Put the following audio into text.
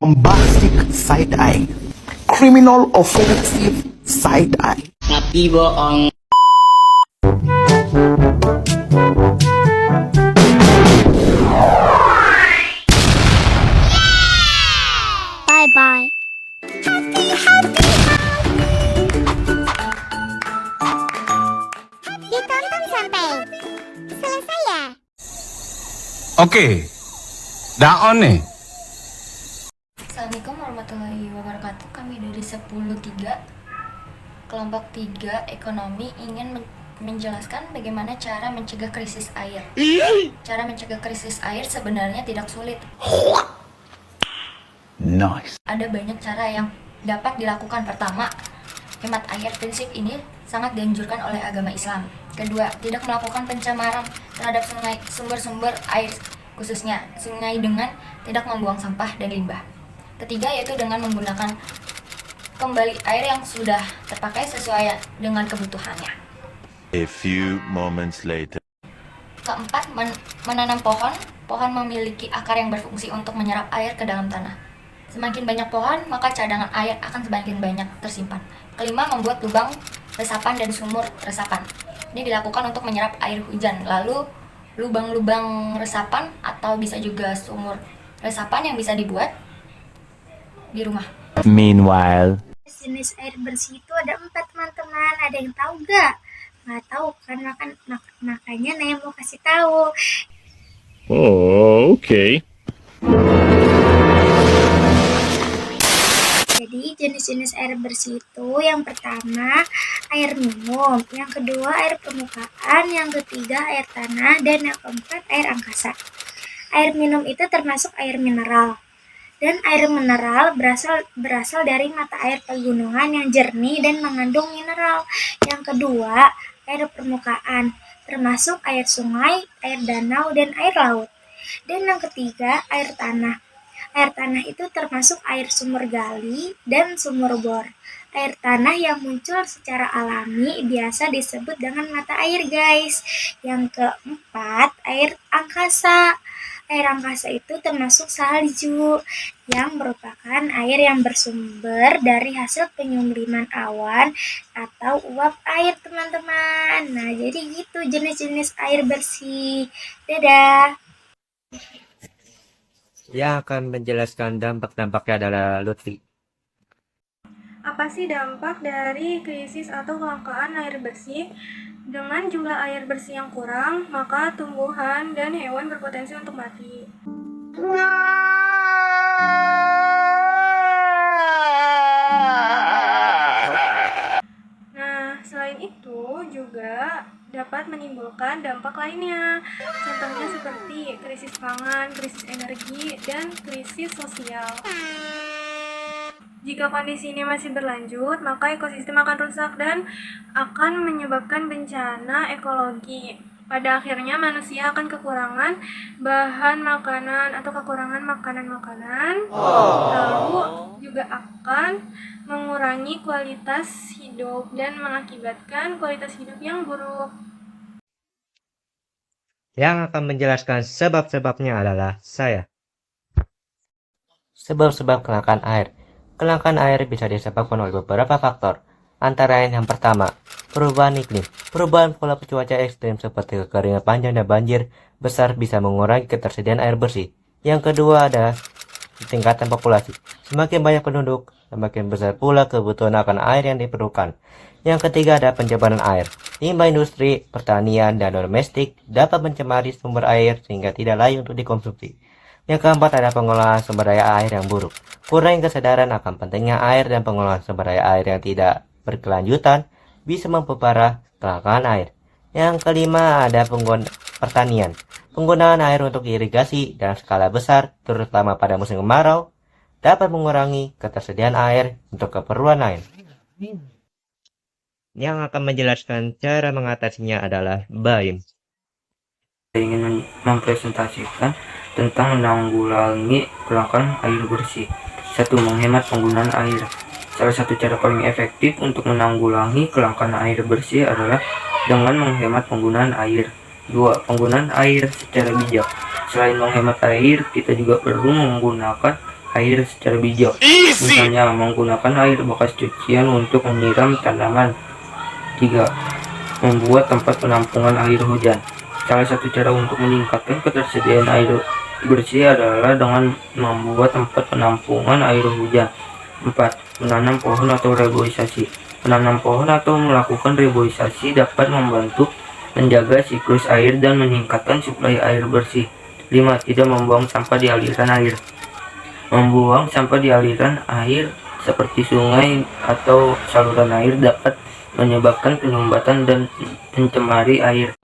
bombastic side-eye, criminal offensive side-eye. Ngapi bohong. Bye-bye. Ditonton sampai selesai ya. Oke, daon nih. Assalamualaikum warahmatullahi wabarakatuh. Kami dari 10.3 kelompok 3 ekonomi ingin menjelaskan bagaimana cara mencegah krisis air. Cara mencegah krisis air sebenarnya tidak sulit. Nice. Ada banyak cara yang dapat dilakukan. Pertama, hemat air. Prinsip ini sangat dianjurkan oleh agama Islam. Kedua, tidak melakukan pencemaran terhadap sungai, sumber-sumber air, khususnya sungai, dengan tidak membuang sampah dan limbah. Ketiga, yaitu dengan menggunakan kembali air yang sudah terpakai sesuai dengan kebutuhannya. A few moments later. Keempat, menanam pohon. Pohon memiliki akar yang berfungsi untuk menyerap air ke dalam tanah. Semakin banyak pohon, maka cadangan air akan semakin banyak tersimpan. Kelima, membuat lubang resapan dan sumur resapan. Ini dilakukan untuk menyerap air hujan. Lalu, lubang-lubang resapan atau bisa juga sumur resapan yang bisa dibuat di rumah. Meanwhile. Jenis air bersih itu ada 4, teman-teman. Ada yang tahu gak? Nggak tahu kan, makanya Naya mau kasih tahu. Oh, okay. Jadi jenis-jenis air bersih itu yang pertama air minum, yang kedua air permukaan, yang ketiga air tanah, dan yang keempat air angkasa. Air minum itu termasuk air mineral. Dan air mineral berasal dari mata air pegunungan yang jernih dan mengandung mineral. Yang kedua, air permukaan, termasuk air sungai, air danau, dan air laut. Dan yang ketiga, air tanah. Air tanah itu termasuk air sumur gali dan sumur bor. Air tanah yang muncul secara alami biasa disebut dengan mata air, guys. Yang keempat, air angkasa. Air angkasa itu termasuk salju, yang merupakan air yang bersumber dari hasil penyumberiman awan atau uap air, teman-teman. Nah, jadi gitu jenis-jenis air bersih. Dadah. Yang akan menjelaskan dampak-dampaknya adalah Lutfi. Apa sih dampak dari krisis atau kelangkaan air bersih? Dengan jumlah air bersih yang kurang, maka tumbuhan dan hewan berpotensi untuk mati. Nah, selain itu juga dapat menimbulkan dampak lainnya. Contohnya seperti krisis pangan, krisis energi, dan krisis sosial. Jika kondisi ini masih berlanjut, maka ekosistem akan rusak dan akan menyebabkan bencana ekologi. Pada akhirnya manusia akan kekurangan bahan makanan atau kekurangan makanan-makanan. Lalu juga akan mengurangi kualitas hidup dan mengakibatkan kualitas hidup yang buruk. Yang akan menjelaskan sebab-sebabnya adalah saya. Sebab-sebab kelangkaan air. Kelangkaan air bisa disebabkan oleh beberapa faktor. Antara lain yang pertama, perubahan iklim. Perubahan pola cuaca ekstrim seperti kekeringan panjang dan banjir besar bisa mengurangi ketersediaan air bersih. Yang kedua adalah tingkatan populasi. Semakin banyak penduduk, semakin besar pula kebutuhan akan air yang diperlukan. Yang ketiga ada pencemaran air. Limbah industri, pertanian, dan domestik dapat mencemari sumber air sehingga tidak layak untuk dikonsumsi. Yang keempat ada pengelolaan sumber daya air yang buruk. Kurangnya kesadaran akan pentingnya air dan pengelolaan sumber daya air yang tidak berkelanjutan bisa memperparah kelangkaan air. Yang kelima ada pertanian. Penggunaan air untuk irigasi dalam skala besar, terutama pada musim kemarau, dapat mengurangi ketersediaan air untuk keperluan lain. Yang akan menjelaskan cara mengatasinya adalah Baim. Saya ingin mempresentasikan tentang menanggulangi kelangkaan air bersih. 1. Menghemat penggunaan air. Salah satu cara paling efektif untuk menanggulangi kelangkaan air bersih adalah dengan menghemat penggunaan air. 2. Penggunaan air secara bijak. Selain menghemat air, kita juga perlu menggunakan air secara bijak. Misalnya menggunakan air bekas cucian untuk menyiram tanaman. 3. Membuat tempat penampungan air hujan. Salah satu cara untuk meningkatkan ketersediaan air bersih adalah dengan membuat tempat penampungan air hujan. 4. Menanam pohon atau reboisasi. Menanam pohon atau melakukan reboisasi dapat membantu menjaga siklus air dan meningkatkan suplai air bersih. 5. Tidak membuang sampah di aliran air. Membuang sampah di aliran air seperti sungai atau saluran air dapat menyebabkan penyumbatan dan pencemari air.